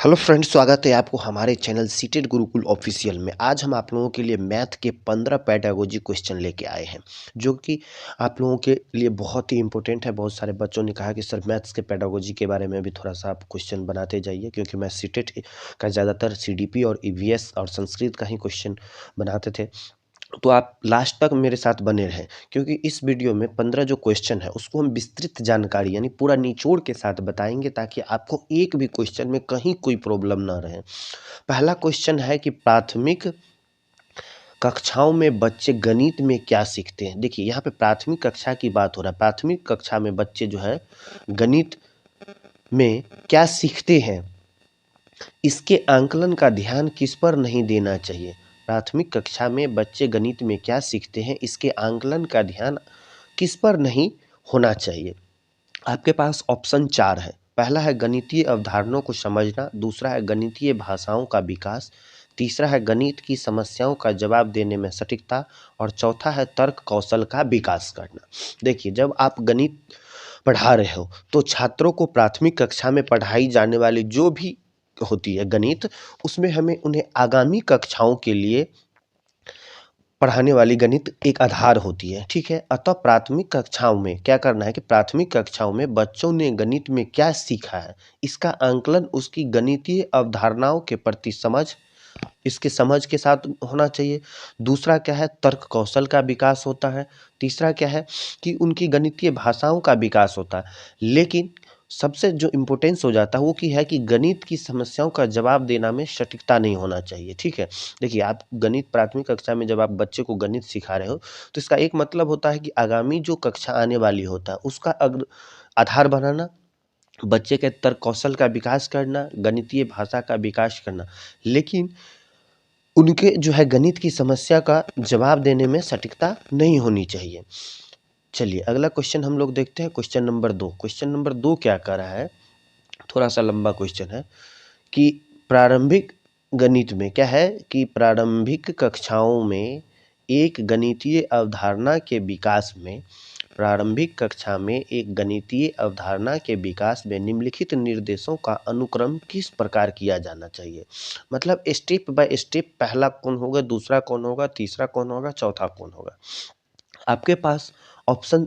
Hello friends, स्वागत है आपको हमारे चैनल सीटेड गुरुकुल ऑफिशियल में। आज हम आप लोगों के लिए मैथ के 15 पेडागोजी क्वेश्चन लेके आए हैं, जो कि आप लोगों के लिए बहुत ही इंपॉर्टेंट है। बहुत सारे बच्चों ने कहा कि सर मैथ्स के पेडागोजी के बारे में भी थोड़ा सा आप क्वेश्चन बनाते जाइए, क्योंकि मैं सीटेड का ज़्यादातर सीडीपी और ईवीएस और संस्कृत का ही क्वेश्चन बनाते थे। तो आप लास्ट तक मेरे साथ बने रहें, क्योंकि इस वीडियो में 15 जो क्वेश्चन है उसको हम विस्तृत जानकारी यानी पूरा निचोड़ के साथ बताएंगे, ताकि आपको एक भी क्वेश्चन में कहीं कोई प्रॉब्लम ना रहे। पहला क्वेश्चन है कि प्राथमिक कक्षाओं में बच्चे गणित में क्या सीखते हैं। देखिए, यहाँ पे प्राथमिक कक्षा की बात हो रहा है। प्राथमिक कक्षा में बच्चे जो है गणित में क्या सीखते हैं, इसके आंकलन का ध्यान किस पर नहीं देना चाहिए। प्राथमिक कक्षा में बच्चे गणित में क्या सीखते हैं, इसके आंकलन का ध्यान किस पर नहीं होना चाहिए। आपके पास ऑप्शन 4 है। पहला है गणितीय अवधारणाओं को समझना, दूसरा है गणितीय भाषाओं का विकास, तीसरा है गणित की समस्याओं का जवाब देने में सटीकता, और चौथा है तर्क कौशल का विकास करना। देखिए, जब आप गणित पढ़ा रहे हो तो छात्रों को प्राथमिक कक्षा में पढ़ाई जाने वाली जो भी होती है गणित, उसमें हमें उन्हें आगामी कक्षाओं के लिए पढ़ाने वाली गणित एक आधार होती है, ठीक है। अतः प्राथमिक कक्षाओं में क्या करना है कि प्राथमिक कक्षाओं में बच्चों ने गणित में क्या सीखा है, इसका आंकलन उसकी गणितीय अवधारणाओं के प्रति समझ, इसके समझ के साथ होना चाहिए। दूसरा क्या है, तर्क कौशल का विकास होता है। तीसरा क्या है कि उनकी गणितीय भाषाओं का विकास होता है। लेकिन सबसे जो इम्पोर्टेंस हो जाता है वो की है कि गणित की समस्याओं का जवाब देना में सटीकता नहीं होना चाहिए, ठीक है। देखिए, आप गणित प्राथमिक कक्षा में जब आप बच्चे को गणित सिखा रहे हो तो इसका एक मतलब होता है कि आगामी जो कक्षा आने वाली होता है उसका आधार बनाना, बच्चे के तर्क कौशल का विकास करना, गणितीय भाषा का विकास करना। लेकिन उनके जो है गणित की समस्या का जवाब देने में सटीकता नहीं होनी चाहिए। चलिए अगला क्वेश्चन हम लोग देखते हैं, क्वेश्चन नंबर 2। क्वेश्चन नंबर 2 क्या कर रहा है, थोड़ा सा लंबा क्वेश्चन है कि प्रारंभिक गणित में क्या है कि प्रारंभिक कक्षाओं में एक गणितीय अवधारणा के विकास में प्रारंभिक कक्षा में एक गणितीय अवधारणा के विकास में निम्नलिखित निर्देशों का अनुक्रम किस प्रकार किया जाना चाहिए। मतलब स्टेप बाय स्टेप, पहला कौन होगा, दूसरा कौन होगा, तीसरा कौन होगा, चौथा कौन होगा। आपके पास ऑप्शन,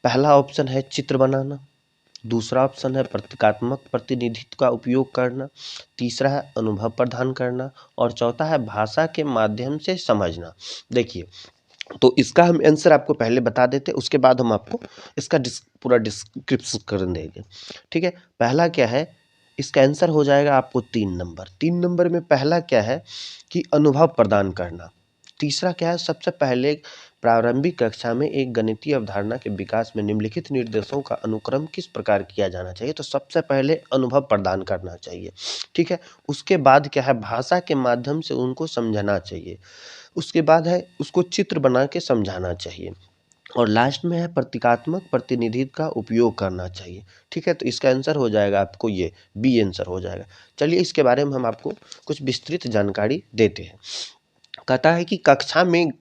पहला ऑप्शन है चित्र बनाना, दूसरा ऑप्शन है प्रतीकात्मक प्रतिनिधित्व का उपयोग करना, तीसरा है अनुभव प्रदान करना, और चौथा है भाषा के माध्यम से समझना। देखिए, तो इसका हम आंसर आपको पहले बता देते, उसके बाद हम आपको इसका पूरा डिस्क्रिप्शन कर देंगे, ठीक है। पहला क्या है, इसका आंसर हो जाएगा आपको 3 नंबर। 3 नंबर में पहला क्या है कि अनुभव प्रदान करना। तीसरा क्या है, सबसे पहले प्रारंभिक कक्षा में एक गणितीय अवधारणा के विकास में निम्नलिखित निर्देशों का अनुक्रम किस प्रकार किया जाना चाहिए। तो सबसे पहले अनुभव प्रदान करना चाहिए, ठीक है। उसके बाद क्या है, भाषा के माध्यम से उनको समझाना चाहिए। उसके बाद है उसको चित्र बना के समझाना चाहिए, और लास्ट में है प्रतीकात्मक प्रतिनिधित्व का उपयोग करना चाहिए, ठीक है। तो इसका आंसर हो जाएगा आपको ये बी आंसर हो जाएगा। चलिए इसके बारे में हम आपको कुछ विस्तृत जानकारी देते हैं। कहता है कि कक्षा में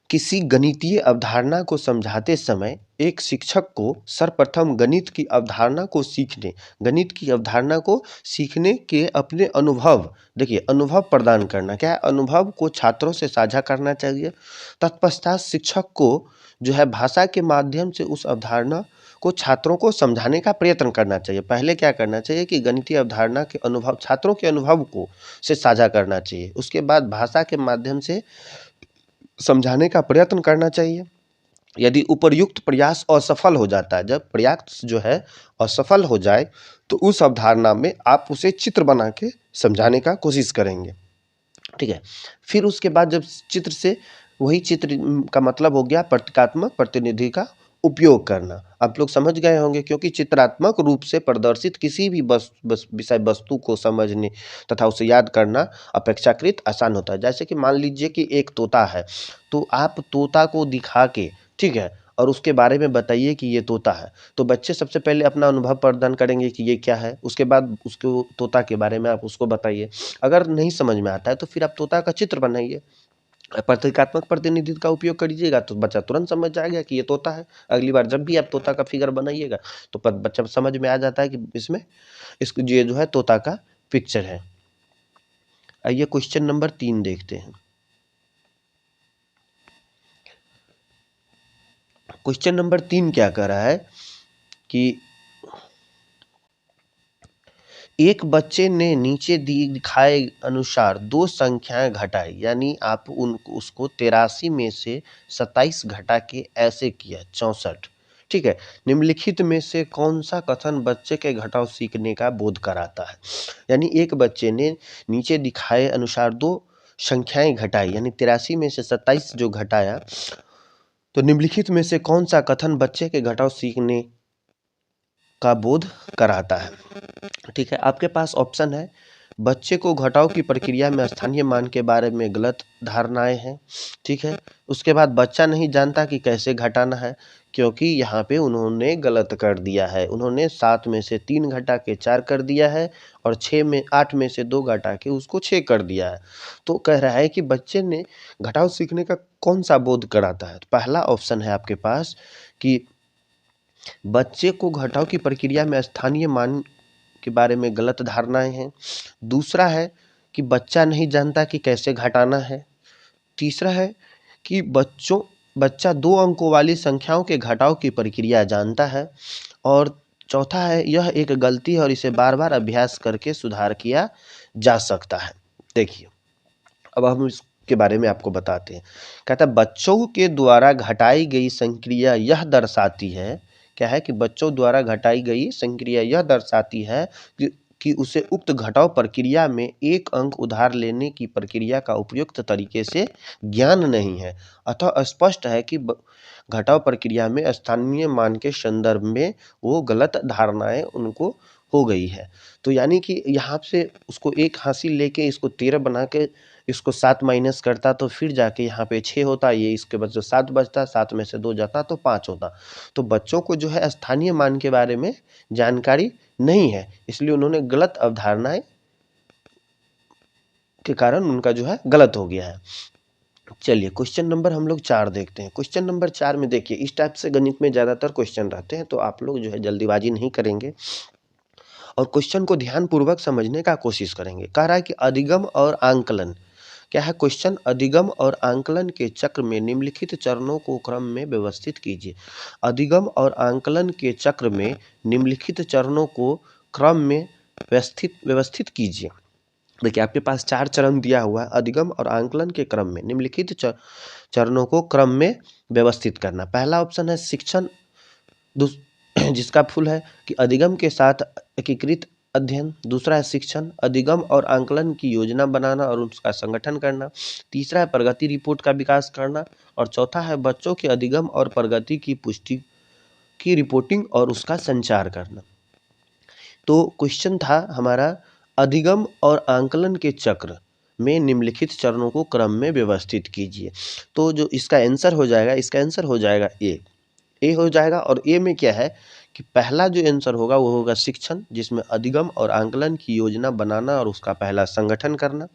किसी गणितीय अवधारणा को समझाते समय एक शिक्षक को सर्वप्रथम गणित की अवधारणा को सीखने के अपने अनुभव, देखिए अनुभव प्रदान करना, क्या है, अनुभव को छात्रों से साझा करना चाहिए। तत्पश्चात शिक्षक को जो है भाषा के माध्यम से उस अवधारणा को छात्रों को समझाने का प्रयत्न करना चाहिए। पहले क्या करना चाहिए कि गणितीय अवधारणा के अनुभव, छात्रों के अनुभव को से साझा करना चाहिए। उसके बाद भाषा के माध्यम से समझाने का प्रयत्न करना चाहिए। यदि उपर्युक्त प्रयास असफल हो जाता है, जब प्रयास जो है असफल हो जाए, तो उस अवधारणा में आप उसे चित्र बना के समझाने का कोशिश करेंगे, ठीक है। फिर उसके बाद जब चित्र से, वही चित्र का मतलब हो गया प्रतीकात्मक प्रतिनिधि का उपयोग करना। आप लोग समझ गए होंगे, क्योंकि चित्रात्मक रूप से प्रदर्शित किसी भी विषय वस्तु को समझने तथा उसे याद करना अपेक्षाकृत आसान होता है। जैसे कि मान लीजिए कि एक तोता है, तो आप तोता को दिखा के, ठीक है, और उसके बारे में बताइए कि ये तोता है, तो बच्चे सबसे पहले अपना अनुभव प्रदान करेंगे कि ये क्या है। उसके बाद उसको तोता के बारे में आप उसको बताइए। अगर नहीं समझ में आता है तो फिर आप तोता का चित्र बनाइए, प्रतीकात्मक प्रतिनिधित्व का उपयोग करिएगा, तो बच्चा तुरंत समझ जाएगा कि ये तोता है। अगली बार जब भी आप तोता का फिगर बनाइएगा तो बच्चा समझ में आ जाता है कि इसमें इसको ये जो है तोता का पिक्चर है। आइए क्वेश्चन नंबर 3 देखते हैं। क्वेश्चन नंबर 3 क्या कह रहा है कि एक बच्चे ने नीचे दिखाए अनुसार दो संख्याएं घटाई, यानी आप उनको उसको 83 में से 27 घटा के ऐसे किया 64। ठीक है, निम्नलिखित में से कौन सा कथन बच्चे के घटाव सीखने का बोध कराता है। यानी एक बच्चे ने नीचे दिखाए अनुसार दो संख्याएं घटाई, यानी 83 में से 27 जो घटाया, तो निम्नलिखित में से कौन सा कथन बच्चे के घटाव सीखने का बोध कराता है। ठीक है, आपके पास ऑप्शन है, बच्चे को घटाव की प्रक्रिया में स्थानीय मान के बारे में गलत धारणाएं हैं। ठीक है, उसके बाद बच्चा नहीं जानता कि कैसे घटाना है, क्योंकि यहाँ पे उन्होंने गलत कर दिया है। उन्होंने 7 में से 3 घटा के 4 कर दिया है और 8 में से 2 घटा के उसको 6 कर दिया है। तो कह रहा है कि बच्चे ने घटाव सीखने का कौन सा बोध कराता है। तो पहला ऑप्शन है आपके पास कि बच्चे को घटाव की प्रक्रिया में स्थानीय मान के बारे में गलत धारणाएं हैं। दूसरा है कि बच्चा नहीं जानता कि कैसे घटाना है। तीसरा है कि बच्चा 2 अंकों वाली संख्याओं के घटाव की प्रक्रिया जानता है। और चौथा है, यह एक गलती है और इसे बार बार अभ्यास करके सुधार किया जा सकता है। देखिए, अब हम इसके बारे में आपको बताते हैं। कहता है बच्चों के द्वारा घटाई गई संक्रिया यह दर्शाती है, क्या है कि बच्चों द्वारा घटाई गई संक्रिया यह दर्शाती है कि उसे उक्त घटाव प्रक्रिया में एक अंक उधार लेने की प्रक्रिया का उपयुक्त तरीके से ज्ञान नहीं है। अतः स्पष्ट है कि घटाव प्रक्रिया में स्थानीय मान के संदर्भ में वो गलत धारणाएं उनको हो गई है। तो यानी कि यहाँ से उसको एक हासिल लेके इसको 13 बना के इसको 7 माइनस करता तो फिर जाके यहाँ पे 6 होता, ये इसके बाद जो 7 बचता, 7 में से 2 जाता तो 5 होता। तो बच्चों को जो है स्थानीय मान के बारे में जानकारी नहीं है, इसलिए उन्होंने गलत अवधारणाएं के कारण उनका जो है गलत हो गया है। चलिए क्वेश्चन नंबर हम लोग 4 देखते हैं। क्वेश्चन नंबर 4 में देखिए, इस टाइप से गणित में ज़्यादातर क्वेश्चन रहते हैं, तो आप लोग जो है जल्दीबाजी नहीं करेंगे और क्वेश्चन को ध्यानपूर्वक समझने का कोशिश करेंगे। कह रहा है कि अधिगम और आंकलन, क्या है क्वेश्चन, अधिगम और आंकलन के चक्र में निम्नलिखित चरणों को क्रम में व्यवस्थित कीजिए। अधिगम और आंकलन के चक्र में निम्नलिखित चरणों को क्रम में व्यवस्थित कीजिए। देखिए, आपके पास 4 चरण दिया हुआ है। अधिगम और आंकलन के क्रम में निम्नलिखित चरणों को क्रम में व्यवस्थित करना। पहला ऑप्शन है शिक्षण, जिसका फुल है कि अधिगम के साथ एकीकृत अध्ययन। दूसरा है शिक्षण, अधिगम और आंकलन की योजना बनाना और उसका संगठन करना। तीसरा है प्रगति रिपोर्ट का विकास करना और चौथा है बच्चों के अधिगम और प्रगति की पुष्टि की रिपोर्टिंग और उसका संचार करना। तो क्वेश्चन था हमारा, अधिगम और आंकलन के चक्र में निम्नलिखित चरणों को क्रम में व्यवस्थित कीजिए। तो जो इसका आंसर हो जाएगा, इसका आंसर हो जाएगा ए हो जाएगा। और ए में क्या है कि पहला जो आंसर होगा वो होगा शिक्षण, जिसमें अधिगम और आंकलन की योजना बनाना और उसका पहला संगठन करना।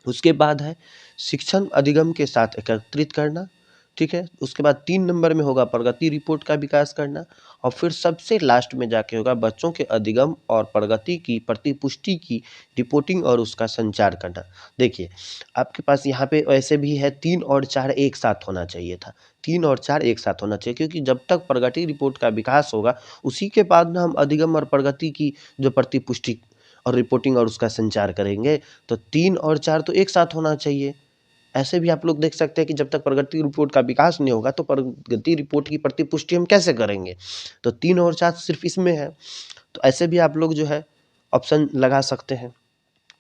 उसके बाद है शिक्षण अधिगम के साथ एकत्रित करना। ठीक है, उसके बाद 3 नंबर में होगा प्रगति रिपोर्ट का विकास करना और फिर सबसे लास्ट में जाके होगा बच्चों के अधिगम और प्रगति की प्रतिपुष्टि की रिपोर्टिंग और उसका संचार करना। देखिए, आपके पास यहाँ पे वैसे भी है 3 और 4 एक साथ होना चाहिए था। 3 और 4 एक साथ होना चाहिए, क्योंकि जब तक प्रगति रिपोर्ट का विकास होगा उसी के बाद ना हम अधिगम और प्रगति की जो प्रतिपुष्टि और रिपोर्टिंग और उसका संचार करेंगे। तो 3 और 4 तो एक साथ होना चाहिए। ऐसे भी आप लोग देख सकते हैं कि जब तक प्रगति रिपोर्ट का विकास नहीं होगा तो प्रगति रिपोर्ट की प्रतिपुष्टि हम कैसे करेंगे। तो 3 और 4 सिर्फ इसमें है, तो ऐसे भी आप लोग जो है ऑप्शन लगा सकते हैं।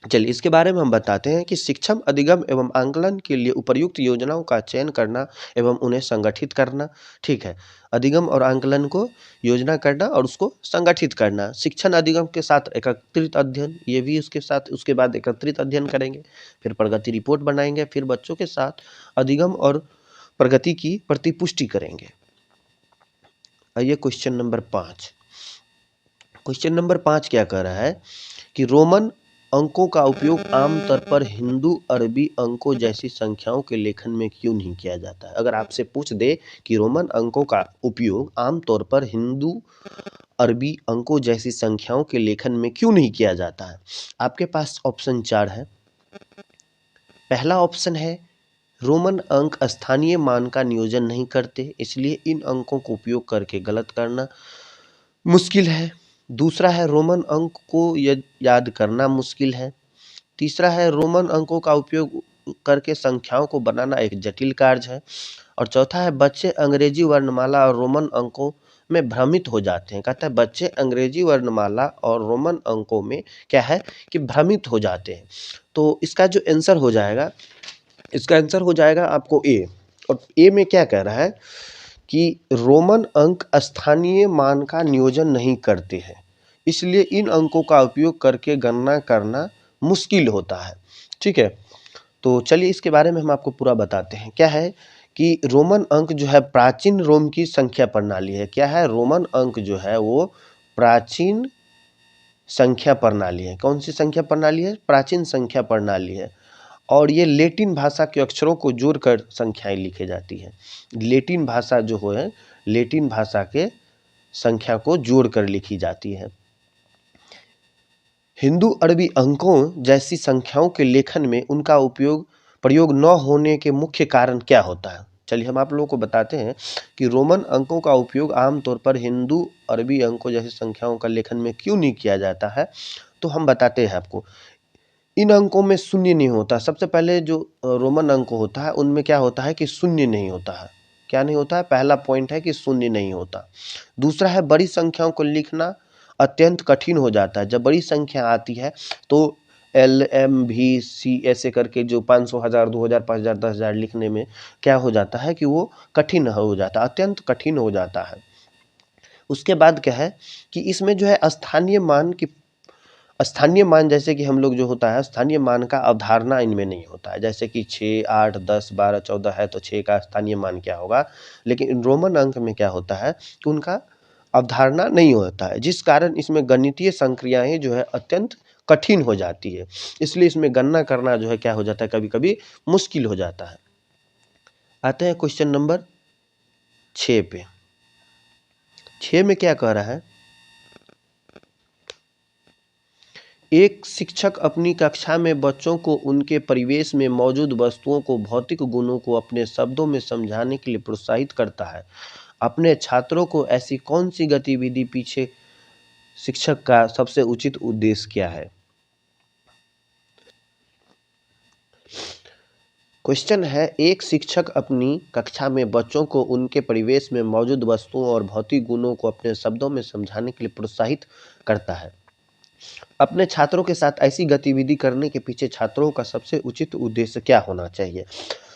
चलिए इसके बारे में हम बताते हैं कि शिक्षण अधिगम एवं आंकलन के लिए उपयुक्त योजनाओं का चयन करना एवं उन्हें संगठित करना। ठीक है, अधिगम और आंकलन को योजना करना और उसको संगठित करना। शिक्षण अधिगम के साथ एकत्रित अध्ययन, ये भी उसके साथ, उसके बाद एकत्रित अध्ययन करेंगे, फिर प्रगति रिपोर्ट बनाएंगे, फिर बच्चों के साथ अधिगम और प्रगति की प्रतिपुष्टि करेंगे। आइए क्वेश्चन नंबर 5। क्वेश्चन नंबर 5 क्या कह रहा है कि रोमन अंकों का उपयोग आमतौर पर हिंदू अरबी अंकों जैसी संख्याओं के लेखन में क्यों नहीं किया जाता है। अगर आपसे पूछ दे कि रोमन अंकों का उपयोग आमतौर पर हिंदू अरबी अंकों जैसी संख्याओं के लेखन में क्यों नहीं किया जाता है? आपके पास ऑप्शन 4 है। पहला ऑप्शन है रोमन अंक स्थानीय मान का नियोजन नहीं करते, इसलिए इन अंकों को उपयोग करके गलत करना मुश्किल है। दूसरा है रोमन अंक को याद करना मुश्किल है। तीसरा है रोमन अंकों का उपयोग करके संख्याओं को बनाना एक जटिल कार्य है। और चौथा है बच्चे अंग्रेजी वर्णमाला और रोमन अंकों में भ्रमित हो जाते हैं। कहता है बच्चे अंग्रेजी वर्णमाला और रोमन अंकों में क्या है कि भ्रमित हो जाते हैं। तो इसका जो आंसर हो जाएगा, इसका आंसर हो जाएगा आपको ए। और ए में क्या कह रहा है कि रोमन अंक स्थानीय मान का नियोजन नहीं करते हैं, इसलिए इन अंकों का उपयोग करके गणना करना मुश्किल होता है। ठीक है, तो चलिए इसके बारे में हम आपको पूरा बताते हैं। क्या है कि रोमन अंक जो है प्राचीन रोम की संख्या प्रणाली है। क्या है? रोमन अंक जो है वो प्राचीन संख्या प्रणाली है। कौन सी संख्या प्रणाली है? प्राचीन संख्या प्रणाली है। और ये लैटिन भाषा के अक्षरों को जोड़कर संख्याएं लिखी जाती है। लैटिन भाषा जो है, लैटिन भाषा के संख्या को जोड़कर लिखी जाती है। हिंदू अरबी अंकों जैसी संख्याओं के लेखन में उनका प्रयोग न होने के मुख्य कारण क्या होता है? चलिए हम आप लोगों को बताते हैं कि रोमन अंकों का उपयोग आमतौर पर हिंदू अरबी अंकों जैसी संख्याओं का लेखन में क्यों नहीं किया जाता है, तो हम बताते हैं आपको। इन अंकों में शून्य नहीं होता। सबसे पहले जो रोमन अंक होता है उनमें क्या होता है कि शून्य नहीं होता है। क्या नहीं होता है? पहला पॉइंट है कि शून्य नहीं होता। दूसरा है बड़ी संख्याओं को लिखना अत्यंत कठिन हो जाता है। जब बड़ी संख्या आती है तो एल एम भी सी ऐसे करके जो 500, 1000, 2000, 5000, 10,000 लिखने में क्या हो जाता है कि वो कठिन हो जाता है, अत्यंत कठिन हो जाता है। उसके बाद क्या है कि इसमें जो है स्थानीय मान जैसे कि हम लोग जो होता है स्थानीय मान का अवधारणा इनमें नहीं होता है। जैसे कि 6, 8, 10, 12, 14 है तो 6 का स्थानीय मान क्या होगा, लेकिन रोमन अंक में क्या होता है कि उनका अवधारणा नहीं होता है, जिस कारण इसमें गणितीय संक्रियाएं जो है अत्यंत कठिन हो जाती है। इसलिए इसमें गणना करना जो है क्या हो जाता है, कभी कभी मुश्किल हो जाता है। आते हैं क्वेश्चन नंबर 6 पे। 6 में क्या कह रहा है, एक शिक्षक अपनी कक्षा में बच्चों को उनके परिवेश में मौजूद वस्तुओं को भौतिक गुणों को अपने शब्दों में समझाने के लिए प्रोत्साहित करता है। अपने छात्रों को ऐसी कौन सी गतिविधि पीछे शिक्षक का सबसे उचित उद्देश्य क्या है? क्वेश्चन है, एक शिक्षक अपनी कक्षा में बच्चों को उनके परिवेश में मौजूद वस्तुओं और भौतिक गुणों को अपने शब्दों में समझाने के लिए प्रोत्साहित करता है। अपने छात्रों के साथ ऐसी गतिविधि करने के पीछे छात्रों का सबसे उचित उद्देश्य क्या होना चाहिए?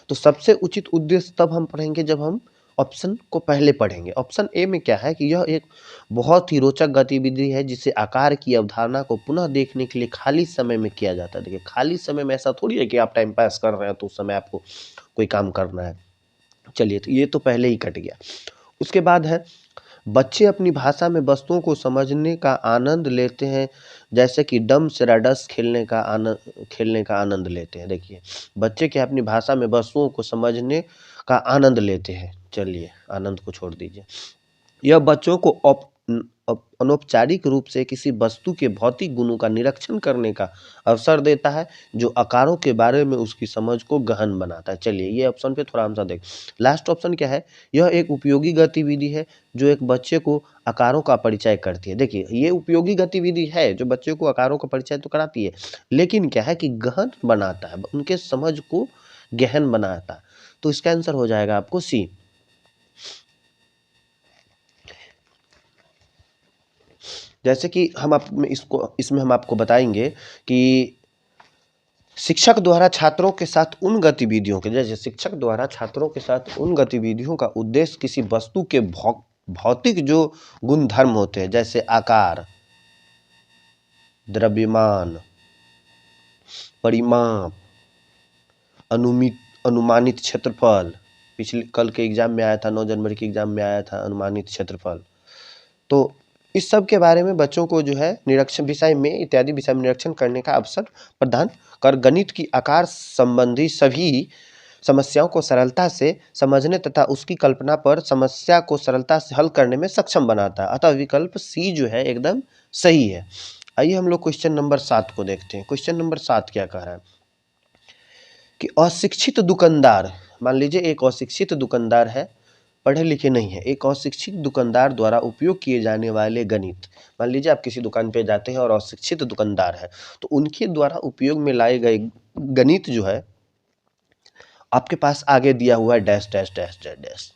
तो सबसे उचित उद्देश्य तब हम पढ़ेंगे जब हम ऑप्शन को पहले पढ़ेंगे। ऑप्शन ए में क्या है कि यह एक बहुत ही रोचक गतिविधि है जिसे आकार की अवधारणा को पुनः देखने के लिए खाली समय में किया जाता है। देखिए खाली समय में ऐसा थोड़ी है कि आप टाइम पास कर रहे हैं तो उस समय आपको कोई काम करना है। चलिए तो ये तो पहले ही कट गया। उसके बाद है बच्चे अपनी भाषा में वस्तुओं को समझने का आनंद लेते हैं, जैसे कि डम्ब्स राइडर्स खेलने का आनंद लेते हैं। देखिए बच्चे क्या अपनी भाषा में वस्तुओं को समझने का आनंद लेते हैं। चलिए आनंद को छोड़ दीजिए। यह बच्चों को अनौपचारिक रूप से किसी वस्तु के भौतिक गुणों का निरीक्षण करने का अवसर देता है, जो आकारों के बारे में उसकी समझ को गहन बनाता है। चलिए ये ऑप्शन पे थोड़ा हम सा देख। लास्ट ऑप्शन क्या है, यह एक उपयोगी गतिविधि है जो एक बच्चे को आकारों का परिचय करती है। देखिए ये उपयोगी गतिविधि है जो बच्चे को आकारों का परिचय तो कराती है, लेकिन क्या है कि गहन बनाता है, उनके समझ को गहन बनाता है। तो इसका आंसर हो जाएगा आपको सी। जैसे कि इसमें हम आपको बताएंगे कि शिक्षक द्वारा छात्रों के साथ उन गतिविधियों के जैसे शिक्षक द्वारा छात्रों के साथ उन गतिविधियों का उद्देश्य किसी वस्तु के भौतिक जो गुण धर्म होते हैं, जैसे आकार, द्रव्यमान, परिमाप, अनुमानित क्षेत्रफल, पिछले कल के एग्जाम में आया था, 9 जनवरी के एग्जाम में आया था अनुमानित क्षेत्रफल। तो इस सब के बारे में बच्चों को जो है निरीक्षण विषय में इत्यादि विषय में निरीक्षण करने का अवसर प्रदान कर गणित की आकार संबंधी सभी समस्याओं को सरलता से समझने तथा उसकी कल्पना पर समस्या को सरलता से हल करने में सक्षम बनाता है। अतः विकल्प सी जो है एकदम सही है। आइए हम लोग क्वेश्चन नंबर 7 को देखते हैं। क्वेश्चन नंबर 7 क्या कह रहा है कि अशिक्षित दुकानदार, मान लीजिए एक अशिक्षित दुकानदार है, पढ़े लिखे नहीं है, एक अशिक्षित दुकानदार द्वारा उपयोग किए जाने वाले गणित, मान लीजिए आप किसी दुकान पे जाते हैं और अशिक्षित दुकानदार है, तो उनके द्वारा उपयोग में लाए गए गणित जो है आपके पास आगे दिया हुआ है dash dash dash dash dash.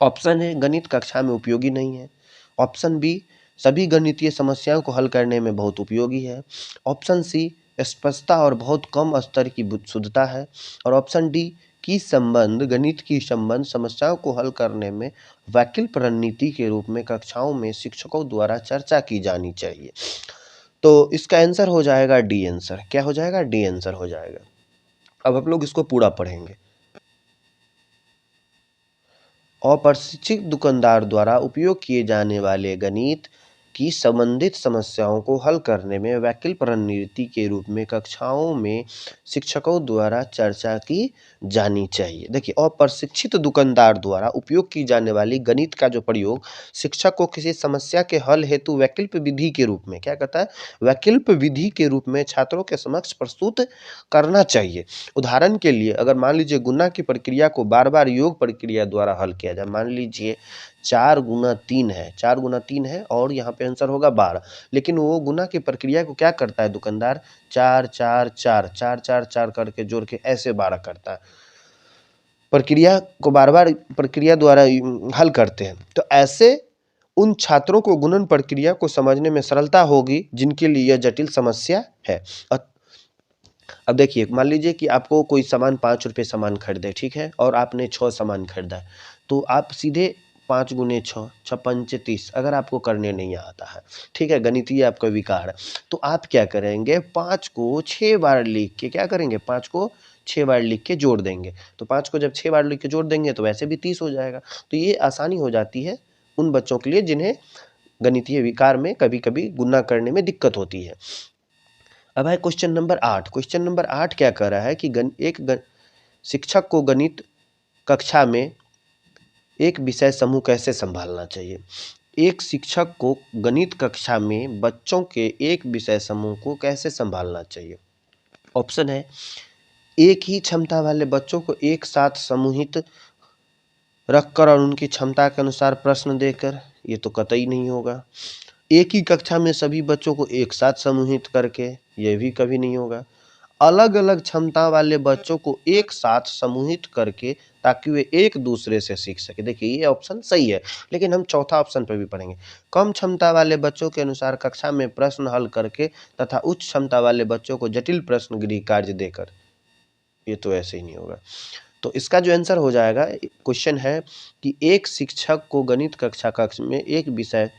Option है गणित कक्षा में उपयोगी नहीं है। ऑप्शन बी सभी गणितीय समस्याओं को हल करने में बहुत उपयोगी है। ऑप्शन सी स्पष्टता और बहुत कम स्तर की शुद्धता है। और ऑप्शन डी की संबंध गणित की संबंध समस्याओं को हल करने में वैकल्पिक रणनीति के रूप में कक्षाओं में शिक्षकों द्वारा चर्चा की जानी चाहिए। तो इसका आंसर हो जाएगा डी आंसर। क्या हो जाएगा? डी आंसर हो जाएगा। अब हम लोग इसको पूरा पढ़ेंगे। अप्रशिक्षित दुकानदार द्वारा उपयोग किए जाने वाले गणित की संबंधित समस्याओं को हल करने में वैकल्पिक रणनीति के रूप में कक्षाओं में शिक्षकों द्वारा चर्चा की जानी चाहिए। देखिए, अप्रशिक्षित दुकानदार द्वारा उपयोग की जाने वाली गणित का जो प्रयोग शिक्षक को किसी समस्या के हल हेतु वैकल्पिक विधि के रूप में, क्या कहता है, वैकल्पिक विधि के रूप में छात्रों के समक्ष प्रस्तुत करना चाहिए। उदाहरण के लिए अगर मान लीजिए गुणा की प्रक्रिया को बार बार योग प्रक्रिया द्वारा हल किया जाए, मान लीजिए 4 गुना 3 है, 4 गुना 3 है और यहाँ पे आंसर होगा 12, लेकिन वो गुना की प्रक्रिया को क्या करता है दुकानदार, 4 4 4 4 4 4 करके जोड़ के ऐसे 12 करता है। प्रक्रिया को बार बार प्रक्रिया द्वारा हल करते हैं, तो ऐसे उन छात्रों को गुणन प्रक्रिया को समझने में सरलता होगी जिनके लिए यह जटिल समस्या है। अब देखिए, मान लीजिए कि आपको कोई सामान 5 रुपये सामान खरीदे, ठीक है, और आपने 6 सामान खरीदा है, तो आप सीधे 5 गुने 6, 6 पंचे 30 अगर आपको करने नहीं आता है, ठीक है, गणितीय आपका विकार है, तो आप क्या करेंगे, 5 को 6 बार लिख के क्या करेंगे, 5 को 6 बार लिख के जोड़ देंगे। तो 5 को जब 6 बार लिख के जोड़ देंगे तो वैसे भी 30 हो जाएगा। तो ये आसानी हो जाती है उन बच्चों के लिए जिन्हें गणितीय विकार में कभी कभी गुणा करने में दिक्कत होती है। अब है क्वेश्चन नंबर 8। क्वेश्चन नंबर 8 क्या कह रहा है कि शिक्षक को गणित कक्षा में एक विषय समूह कैसे संभालना चाहिए। एक शिक्षक को गणित कक्षा में बच्चों के एक विषय समूह को कैसे संभालना चाहिए। ऑप्शन है एक ही क्षमता वाले बच्चों को एक साथ समूहित रखकर और उनकी क्षमता के अनुसार प्रश्न देकर, ये तो कतई नहीं होगा। एक ही कक्षा में सभी बच्चों को एक साथ समूहित करके, यह भी कभी नहीं होगा। अलग अलग क्षमता वाले बच्चों को एक साथ समूहित करके ताकि वे एक दूसरे से सीख सके। देखिए, ये ऑप्शन सही है, लेकिन हम चौथा ऑप्शन पर भी पढ़ेंगे। कम क्षमता वाले बच्चों के अनुसार कक्षा में प्रश्न हल करके तथा उच्च क्षमता वाले बच्चों को जटिल प्रश्न गृह कार्य देकर, ये तो ऐसे ही नहीं होगा। तो इसका जो आंसर हो जाएगा, क्वेश्चन है कि एक शिक्षक को गणित कक्षा में एक विषय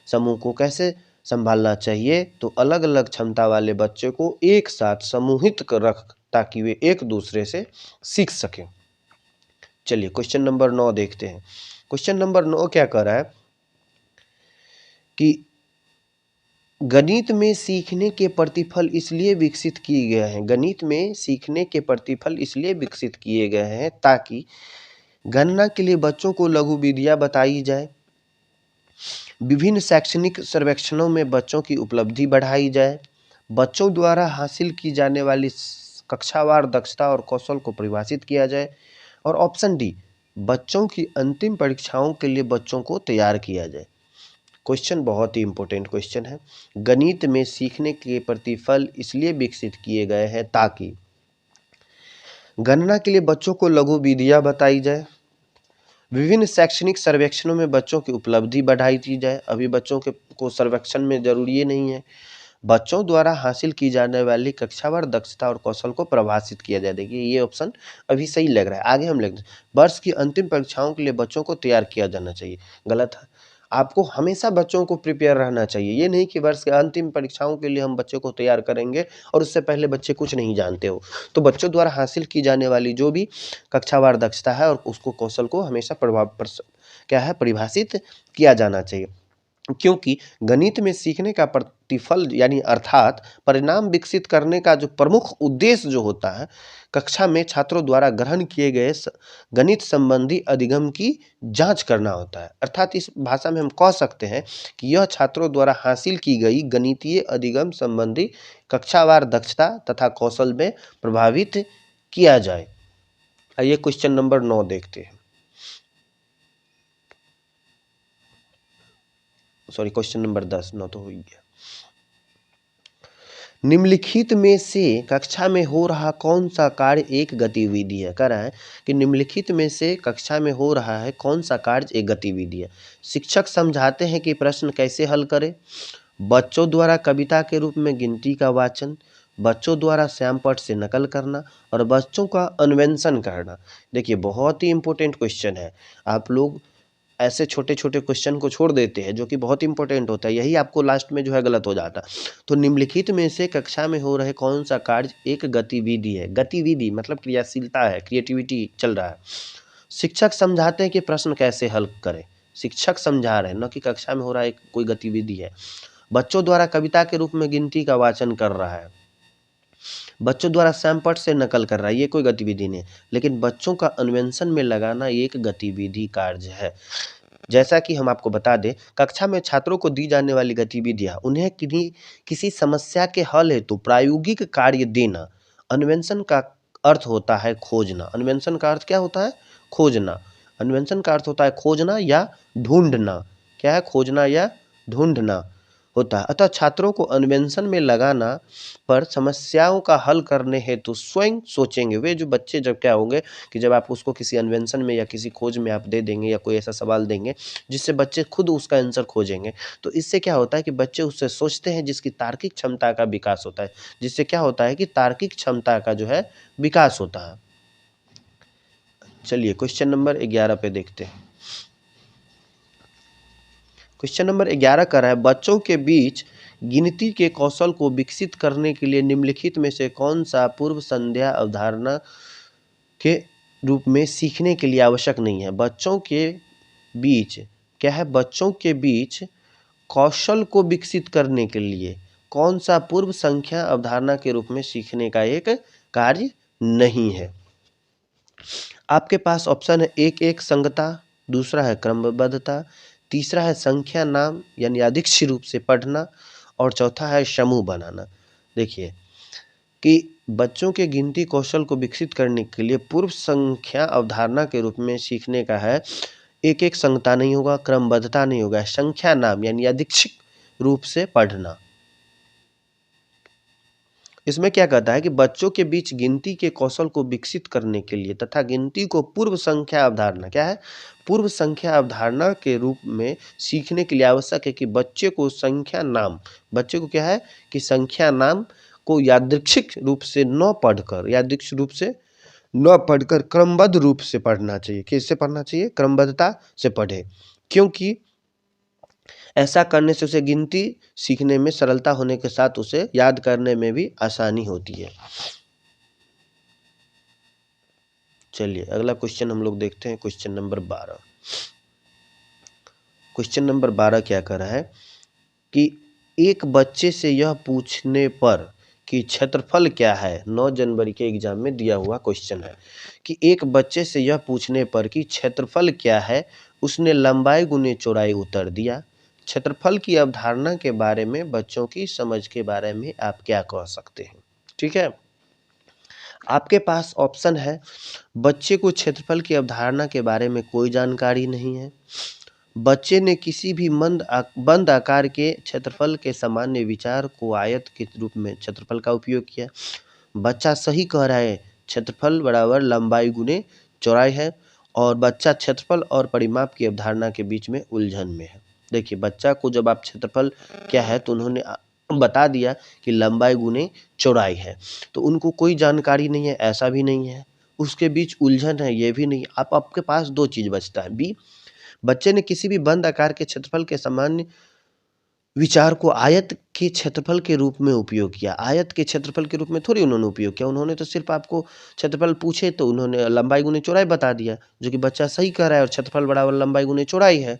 समूह को कैसे संभालना चाहिए, तो अलग अलग क्षमता वाले बच्चे को एक साथ समूहित कर रख ताकि वे एक दूसरे से सीख सकें। चलिए क्वेश्चन नंबर 9 देखते हैं। क्वेश्चन नंबर 9 क्या कह रहा है कि गणित में सीखने के प्रतिफल इसलिए विकसित किए गए हैं, गणित में सीखने के प्रतिफल इसलिए विकसित किए गए हैं ताकि गणना के लिए बच्चों को लघु विधियां बताई जाए, विभिन्न शैक्षणिक सर्वेक्षणों में बच्चों की उपलब्धि बढ़ाई जाए, बच्चों द्वारा हासिल की जाने वाली कक्षावार दक्षता और कौशल को परिभाषित किया जाए, और ऑप्शन डी बच्चों की अंतिम परीक्षाओं के लिए बच्चों को तैयार किया जाए। क्वेश्चन बहुत ही इंपॉर्टेंट क्वेश्चन है। गणित में सीखने के प्रतिफल इसलिए विकसित किए गए हैं ताकि गणना के लिए बच्चों को लघु विधियां बताई जाए, विभिन्न शैक्षणिक सर्वेक्षणों में बच्चों की उपलब्धि बढ़ाई की जाए, अभी बच्चों को सर्वेक्षण में जरूरी नहीं है, बच्चों द्वारा हासिल की जाने वाली कक्षावार दक्षता और कौशल को प्रभाषित किया जाए। देखिए, ये ऑप्शन अभी सही लग रहा है। आगे हम लिखते हैं वर्ष की अंतिम परीक्षाओं के लिए बच्चों को तैयार किया जाना चाहिए। गलत है, आपको हमेशा बच्चों को प्रिपेयर रहना चाहिए। ये नहीं कि वर्ष के अंतिम परीक्षाओं के लिए हम बच्चों को तैयार करेंगे और उससे पहले बच्चे कुछ नहीं जानते हो। तो बच्चों द्वारा हासिल की जाने वाली जो भी कक्षावार दक्षता है और उसको कौशल को हमेशा परिभाषित किया जाना चाहिए, क्योंकि गणित में सीखने का प्रतिफल यानी अर्थात परिणाम विकसित करने का जो प्रमुख उद्देश्य जो होता है, कक्षा में छात्रों द्वारा ग्रहण किए गए गणित संबंधी अधिगम की जांच करना होता है। अर्थात इस भाषा में हम कह सकते हैं कि यह छात्रों द्वारा हासिल की गई गणितीय अधिगम संबंधी कक्षावार दक्षता तथा कौशल में प्रभावित किया जाए। आइए क्वेश्चन नंबर 9 देखते हैं। सॉरी, क्वेश्चन नंबर 10, 9 तो हो ही गया। निम्नलिखित में से कक्षा में हो रहा कौन सा कार्य एक गतिविधि है? कह रहा है कि निम्नलिखित में से कक्षा में हो रहा है कौन सा कार्य एक गतिविधि है? शिक्षक समझाते हैं कि प्रश्न कैसे हल करें, बच्चों द्वारा कविता के रूप में गिनती का वाचन, बच्चों द्वारा श्यामपट्ट से नकल करना और बच्चों का अन्वेषण करना। देखिए, बहुत ही इंपॉर्टेंट क्वेश्चन है। आप लोग ऐसे छोटे छोटे क्वेश्चन को छोड़ देते हैं जो कि बहुत इंपॉर्टेंट होता है, यही आपको लास्ट में जो है गलत हो जाता। तो निम्नलिखित में से कक्षा में हो रहे कौन सा कार्य एक गतिविधि है? गतिविधि मतलब क्रियाशीलता है, क्रिएटिविटी चल रहा है। शिक्षक समझाते हैं कि प्रश्न कैसे हल करें। शिक्षक समझा रहे हैं, न कि कक्षा में हो रहा है कोई गतिविधि है। बच्चों द्वारा कविता के रूप में गिनती का वाचन कर रहा है, बच्चों द्वारा श्यामपट्ट से नकल कर रहा है, ये कोई गतिविधि नहीं है। लेकिन बच्चों का अन्वेषण में लगाना एक गतिविधि कार्य है। जैसा कि हम आपको बता दें, कक्षा में छात्रों को दी जाने वाली गतिविधियां उन्हें किसी समस्या के हल हेतु प्रायोगिक कार्य देना। अन्वेषण का अर्थ होता है खोजना। अन्वेषण का अर्थ क्या होता है? खोजना। अन्वेषण का अर्थ होता है खोजना या ढूंढना। क्या है? खोजना या ढूंढना होता है। अतः छात्रों को अन्वेषण में लगाना पर समस्याओं का हल करने हेतु स्वयं सोचेंगे। वे जो बच्चे जब क्या होंगे कि जब आप उसको किसी अन्वेषण में या किसी खोज में आप दे देंगे या कोई ऐसा सवाल देंगे जिससे बच्चे खुद उसका आंसर खोजेंगे, तो इससे क्या होता है कि बच्चे उससे सोचते हैं, जिसकी तार्किक क्षमता का विकास होता है। जिससे क्या होता है कि तार्किक क्षमता का जो है विकास होता है। चलिए क्वेश्चन नंबर 11 पे देखते हैं। क्वेश्चन नंबर 11 कर रहा है, बच्चों के बीच गिनती के कौशल को विकसित करने के लिए निम्नलिखित में से कौन सा पूर्व संध्या अवधारणा के रूप में सीखने के लिए आवश्यक नहीं है? बच्चों के बीच क्या है? बच्चों के बीच कौशल को विकसित करने के लिए कौन सा पूर्व संख्या अवधारणा के रूप में सीखने का एक कार्य नहीं है? आपके पास ऑप्शन है, एक संगता, दूसरा है क्रमबद्धता, तीसरा है संख्या नाम यानी यादृच्छ रूप से पढ़ना और चौथा है समूह बनाना। देखिए कि बच्चों के गिनती कौशल को विकसित करने के लिए पूर्व संख्या अवधारणा के रूप में सीखने का है, एक संगता नहीं होगा, क्रमबद्धता नहीं होगा, संख्या नाम यानी यादृच्छिक रूप से पढ़ना। इसमें क्या कहता है कि बच्चों के बीच गिनती के कौशल को विकसित करने के लिए तथा गिनती को पूर्व संख्या अवधारणा क्या है? पूर्व संख्या अवधारणा के रूप में सीखने के लिए आवश्यक है कि बच्चे को संख्या नाम, बच्चे को क्या है कि संख्या नाम को यादृच्छिक रूप से न पढ़कर, यादृच्छिक रूप से न पढ़कर क्रमबद्ध रूप से पढ़ना चाहिए। कैसे पढ़ना चाहिए? क्रमबद्धता से पढ़े, क्योंकि ऐसा करने से उसे गिनती सीखने में सरलता होने के साथ उसे याद करने में भी आसानी होती है। चलिए अगला क्वेश्चन हम लोग देखते हैं, क्वेश्चन नंबर 12। क्वेश्चन नंबर 12 क्या कर रहा है कि एक बच्चे से यह पूछने पर कि क्षेत्रफल क्या है, 9 जनवरी के एग्जाम में दिया हुआ क्वेश्चन है कि एक बच्चे से यह पूछने पर कि क्षेत्रफल क्या है, उसने लंबाई गुने चौड़ाई उत्तर दिया। क्षेत्रफल की अवधारणा के बारे में बच्चों की समझ के बारे में आप क्या कह सकते हैं? ठीक है, आपके पास ऑप्शन है, बच्चे को क्षेत्रफल की अवधारणा के बारे में कोई जानकारी नहीं है, बच्चे ने किसी भी बंद आकार के क्षेत्रफल के सामान्य विचार को आयत के रूप में क्षेत्रफल का उपयोग किया, बच्चा सही कह रहा है क्षेत्रफल बराबर लंबाई गुने चौड़ाई है, और बच्चा क्षेत्रफल और परिमाप की अवधारणा के बीच में उलझन में है। देखिए बच्चा को जब आप क्षेत्रफल क्या है तो उन्होंने बता दिया कि लंबाई गुने चौड़ाई है, तो उनको कोई जानकारी नहीं है, ऐसा भी नहीं है, उसके बीच उलझन है, ये भी नहीं। आपके पास दो चीज़ बचता है, बी बच्चे ने किसी भी बंद आकार के क्षेत्रफल के सामान्य विचार को आयत के क्षेत्रफल के रूप में उपयोग किया। आयत के क्षेत्रफल के रूप में थोड़ी उन्होंने उपयोग किया, उन्होंने तो सिर्फ आपको क्षेत्रफल पूछे तो उन्होंने लंबाई गुने चौड़ाई बता दिया, जो कि बच्चा सही कह रहा है और क्षेत्रफल बराबर लंबाई गुने चौड़ाई है।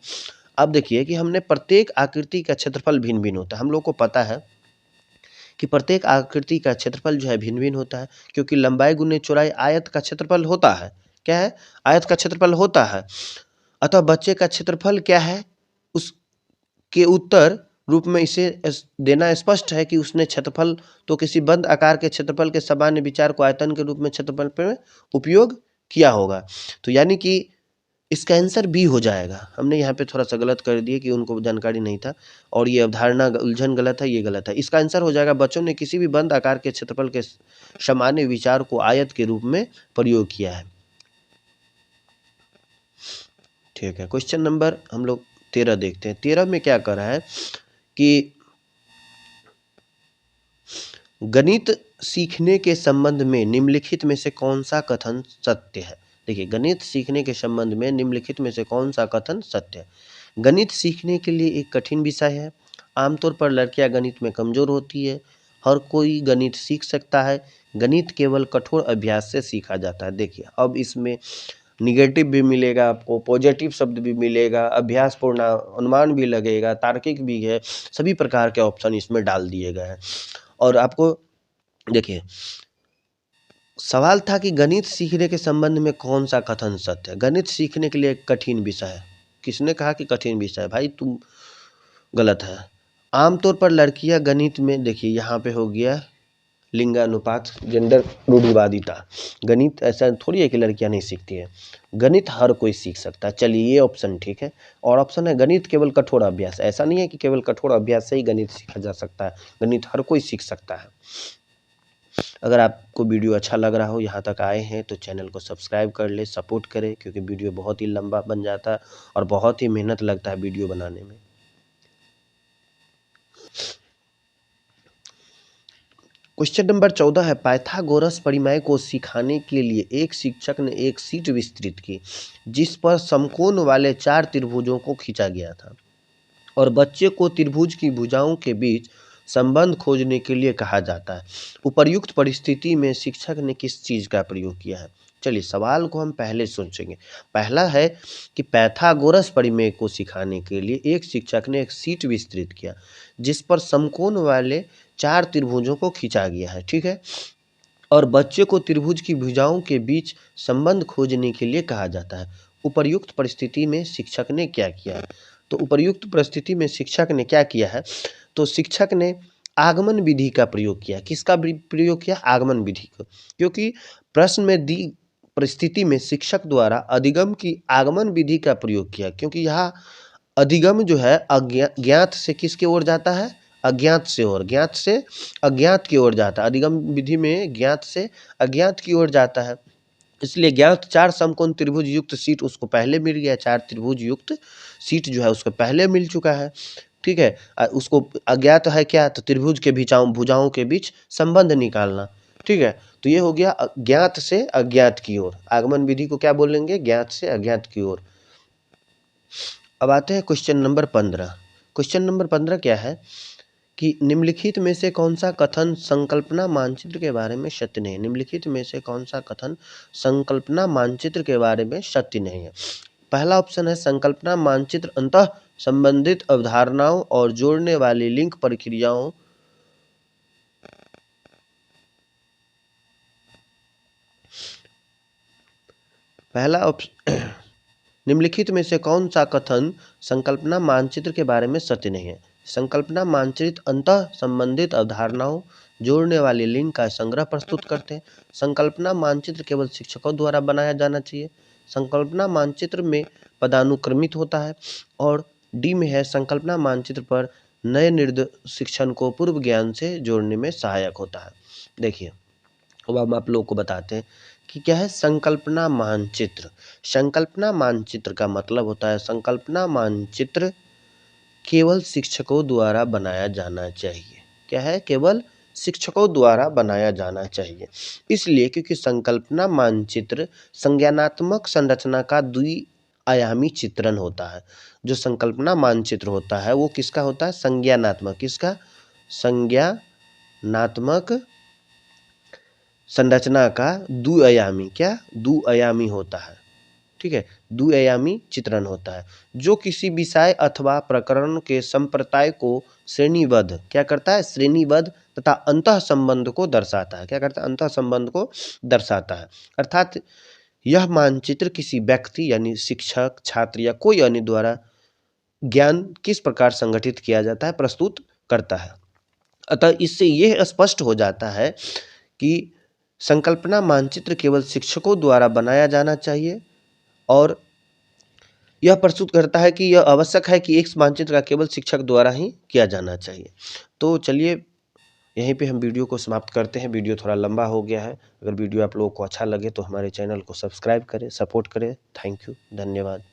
अब देखिए कि हमने प्रत्येक आकृति का क्षेत्रफल भिन्न-भिन्न होता है। हम लोग को पता है कि प्रत्येक आकृति का क्षेत्रफल जो है भिन्न-भिन्न होता है, क्योंकि लंबाई गुने चौड़ाई आयत का क्षेत्रफल होता है। क्या है? आयत का क्षेत्रफल होता है। अतः बच्चे का क्षेत्रफल क्या है? उसके उत्तर रूप में इसे देना स्पष्ट है कि उसने क्षेत्रफल तो किसी बंद आकार के क्षेत्रफल के सामान्य विचार को आयतन के रूप में क्षेत्रफल पे उपयोग किया होगा। तो यानी कि इसका आंसर बी हो जाएगा। हमने यहाँ पे थोड़ा-सा गलत कर दिए कि उनको जानकारी नहीं था और ये अवधारणा उलझन गलत है, ये गलत है। इसका आंसर हो जाएगा बच्चों ने किसी भी बंद आकार के क्षेत्रफल के सामान्य विचार को आयत के रूप में प्रयोग किया है। ठीक है, क्वेश्चन नंबर हम लोग 13 देखते हैं। 13 में क्या कह रहा है कि गणित सीखने के संबंध में निम्नलिखित में से कौन-सा कथन सत्य है? देखिए, गणित सीखने के संबंध में निम्नलिखित में से कौन-सा कथन सत्य है? गणित सीखने के लिए एक कठिन विषय है। आमतौर पर लड़कियां गणित में कमज़ोर होती है। हर कोई गणित सीख सकता है। गणित केवल कठोर अभ्यास से सीखा जाता है। देखिए, अब इसमें नेगेटिव भी मिलेगा आपको, पॉजिटिव शब्द भी मिलेगा, अभ्यासपूर्ण अनुमान भी लगेगा, तार्किक भी है, सभी प्रकार के ऑप्शन इसमें डाल दिए गए हैं। और आपको देखिए, सवाल था कि गणित सीखने के संबंध में कौन-सा कथन सत्य है? गणित सीखने के लिए एक कठिन विषय है। किसने कहा कि कठिन विषय है? भाई तुम गलत है। आमतौर पर लड़कियां गणित में, देखिए यहाँ पे हो गया लिंगानुपात, जेंडर रूढ़िवादिता। गणित ऐसा थोड़ी है कि लड़कियां नहीं सीखती है। गणित हर कोई सीख सकता है। चलिए ये ऑप्शन ठीक है। और ऑप्शन है गणित केवल कठोर अभ्यास। ऐसा नहीं है कि केवल कठोर अभ्यास से ही गणित सीखा जा सकता है। गणित हर कोई सीख सकता है। अगर आपको वीडियो अच्छा लग रहा हो, यहाँ तक आए हैं तो चैनल को सब्सक्राइब कर ले, सपोर्ट करें, क्योंकि वीडियो बहुत ही लंबा बन जाता है और बहुत ही मेहनत लगता है वीडियो बनाने में। क्वेश्चन नंबर 14 है, पाइथागोरस परिमेय को सिखाने के लिए एक शिक्षक ने एक शीट विस्तृत की जिस पर समकोण वाले 4 त्रिभुजों को खींचा गया था और बच्चे को त्रिभुज की भुजाओं के बीच संबंध खोजने के लिए कहा जाता है। उपर्युक्त परिस्थिति में शिक्षक ने किस चीज़ का प्रयोग किया है? चलिए सवाल को हम पहले सोचेंगे। पहला है कि पाइथागोरस परिमेय को सिखाने के लिए एक शिक्षक ने एक शीट विस्तृत किया जिस पर समकोण वाले 4 त्रिभुजों को खींचा गया है, ठीक है, और बच्चे को त्रिभुज की भुजाओं के बीच संबंध खोजने के लिए कहा जाता है। उपर्युक्त परिस्थिति में शिक्षक ने क्या किया है? तो उपर्युक्त परिस्थिति में शिक्षक ने क्या किया है? तो शिक्षक ने आगमन विधि का प्रयोग किया। किसका प्रयोग किया? आगमन विधि को। क्योंकि प्रश्न में दी परिस्थिति में शिक्षक द्वारा अधिगम की आगमन विधि का प्रयोग किया, क्योंकि यहाँ अधिगम जो है ज्ञात से किसकी ओर जाता है? अज्ञात से ओर, ज्ञात से अज्ञात की ओर जाता है। अधिगम विधि में ज्ञात से अज्ञात की ओर जाता है। इसलिए ज्ञात 4 समकोण त्रिभुज युक्त शीट उसको पहले मिल गया। 4 त्रिभुज युक्त शीट जो है उसको पहले मिल चुका है, ठीक है। उसको अज्ञात है क्या? तो त्रिभुज के भुजाओं के बीच संबंध निकालना, ठीक है। तो ये हो गया ज्ञात से अज्ञात की ओर। आगमन विधि को क्या बोलेंगे? ज्ञात से अज्ञात की ओर। अब आते हैं क्वेश्चन नंबर 15। क्वेश्चन नंबर 15 क्या है कि निम्नलिखित में से कौन सा कथन संकल्पना मानचित्र के बारे में सत्य नहीं है? निम्नलिखित में से कौन सा कथन संकल्पना मानचित्र के बारे में सत्य नहीं है? पहला ऑप्शन है संकल्पना मानचित्र अंतः संबंधित अवधारणाओं और जोड़ने वाली लिंक प्रक्रियाओं पहला ऑप्शन निम्नलिखित में से कौन सा कथन संकल्पना मानचित्र के बारे में सत्य नहीं है? संकल्पना मानचित्र अंतः संबंधित अवधारणाओं जोड़ने वाली लिंक का संग्रह प्रस्तुत करते हैं। संकल्पना मानचित्र केवल शिक्षकों द्वारा बनाया जाना चाहिए। संकल्पना मानचित्र में पदानुक्रमित होता है। और डी में है संकल्पना मानचित्र पर नए शिक्षण को पूर्व ज्ञान से जोड़ने में सहायक होता है। देखिए, अब हम आप लोगों को बताते हैं कि क्या है संकल्पना मानचित्र। संकल्पना मानचित्र का मतलब होता है संकल्पना मानचित्र केवल शिक्षकों द्वारा बनाया जाना चाहिए। क्या है? केवल शिक्षकों द्वारा बनाया जाना चाहिए। इसलिए क्योंकि संकल्पना मानचित्र संज्ञानात्मक संरचना का द्विआयामी चित्रण होता है। जो संकल्पना मानचित्र होता है वो किसका होता है? संज्ञानात्मक। किसका? संज्ञानात्मक संरचना का द्विआयामी, क्या? द्विआयामी होता है, ठीक है, द्विआयामी चित्रण होता है, जो किसी विषय अथवा प्रकरण के संप्रदाय को श्रेणीबद्ध क्या करता है, श्रेणीबद्ध तथा अंतः संबंध को दर्शाता है। क्या करता है, अंतः संबंध को दर्शाता है। अर्थात यह मानचित्र किसी व्यक्ति यानी शिक्षक, छात्र या कोई अन्य द्वारा ज्ञान किस प्रकार संगठित किया जाता है, प्रस्तुत करता है। अतः इससे यह स्पष्ट हो जाता है कि संकल्पना मानचित्र केवल शिक्षकों द्वारा बनाया जाना चाहिए और यह प्रस्तुत करता है कि यह आवश्यक है कि एक मानचित्र का केवल शिक्षक द्वारा ही किया जाना चाहिए। तो चलिए यहीं पे हम वीडियो को समाप्त करते हैं। वीडियो थोड़ा लंबा हो गया है। अगर वीडियो आप लोगों को अच्छा लगे तो हमारे चैनल को सब्सक्राइब करें, सपोर्ट करें। थैंक यू, धन्यवाद।